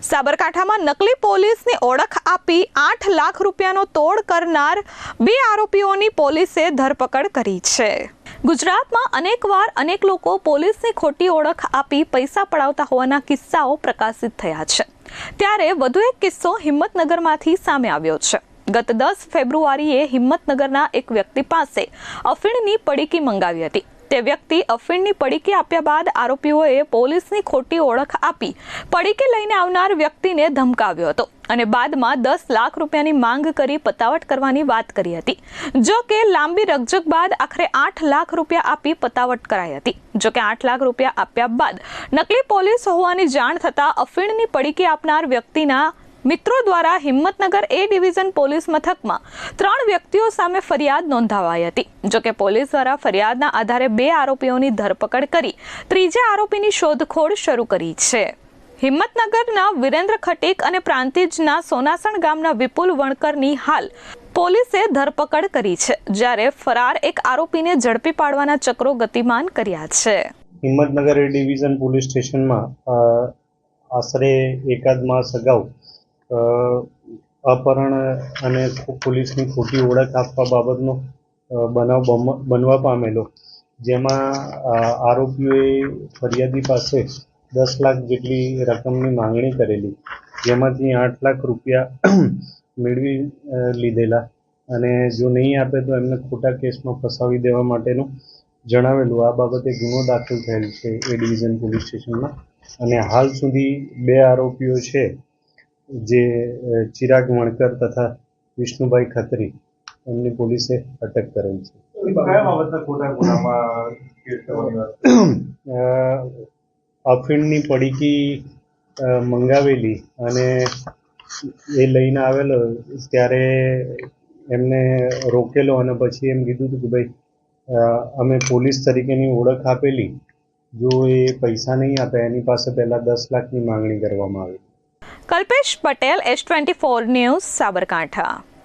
સાબરકાંઠામાં નકલી પોલીસની ઓળખ આપી 8 લાખ રૂપિયાનો તોડ કરનાર 2 આરોપીઓની પોલીસે ધરપકડ કરી છે। ગુજરાતમાં અનેકવાર અનેક લોકો પોલીસની ખોટી ઓળખ આપી પૈસા પડાવતા હોવાના કિસ્સાઓ પ્રકાશિત થયા છે। ત્યારે વધુ એક કિસ્સો હિંમતનગરમાંથી સામે આવ્યો છે। ગત 10 ફેબ્રુઆરીએ હિંમતનગરના એક વ્યક્તિ પાસે અફીણની પડીકી મંગાવી હતી। તે વ્યક્તિ અફીણની પડીકી આપ્યા બાદ આરોપીઓએ પોલીસની ખોટી ઓળખ આપી પડીકી લઈને આવનાર વ્યક્તિને ધમકાવ્યો હતો અને બાદમાં 10 લાખ રૂપિયાની માંગ કરી પતાવટ કરવાની વાત કરી હતી। જો કે લાંબી રકઝક બાદ આખરે 8 લાખ રૂપિયા આપી પતાવટ કરાઈ હતી। જો કે 8 લાખ રૂપિયા આપ્યા બાદ નકલી પોલીસ હોવાની જાણ થતાં અફીણની પડીકી આપનાર વ્યક્તિના મિત્રો દ્વારા હિંમતનગર એ ડિવિઝન પોલીસ મથકમાં 3 વ્યક્તિઓ સામે ફરિયાદ નોંધાવાઈ હતી। જો કે પોલીસ દ્વારા ફરિયાદના આધારે 2 આરોપીઓની ધરપકડ કરી ત્રીજા આરોપીની શોધખોળ શરૂ કરી છે। હિંમતનગરના વિરેન્દ્ર ખટીક અને પ્રાંતિજના સોનાસણ ગામના વિપુલ વણકરની હાલ પોલીસે ધરપકડ કરી છે, જ્યારે ફરાર એક આરોપીને ઝડપી પાડવાના ચક્રો ગતિમાન કર્યા છે। હિંમતનગર એ ડિવિઝન પોલીસ સ્ટેશનમાં આશરે એકાદ માસ અગાઉ અપહરણ અને પોલીસની ખોટી ઓળખ આપવા બાબતનો બનાવ બનવા પામેલો, જેમાં આરોપીઓએ ફરિયાદી પાસે 10 લાખ જેટલી રકમની માંગણી કરેલી, જેમાંથી 8 લાખ રૂપિયા મેળવી લીધેલા અને જો નહીં આપે તો એમને ખોટા કેસમાં ફસાવી દેવા માટેનું જણાવેલું। આ બાબતે ગુનો દાખલ થયેલ છે એ ડિવિઝન પોલીસ સ્ટેશનમાં અને હાલ સુધી 2 આરોપીઓ છે, જે ચિરાગ વણકર તથા વિષ્ણુભાઈ ખત્રી, એમની પોલીસે અટક કરેલ છે। કયા બાબતના ખોટા ગુનામાં કેસ કરવાની વાત? અફીણની પડીકી મંગાવેલી અને એ લઈને આવેલો ત્યારે એમને રોકેલો અને પછી એમ કીધું હતું કે ભાઈ અમે પોલીસ તરીકેની ઓળખ આપેલી, જો એ પૈસા નહીં આપે એની પાસે પહેલા 10 લાખની માંગણી કરવામાં આવી। Kalpesh Patel, S24 news, Sabarkantha.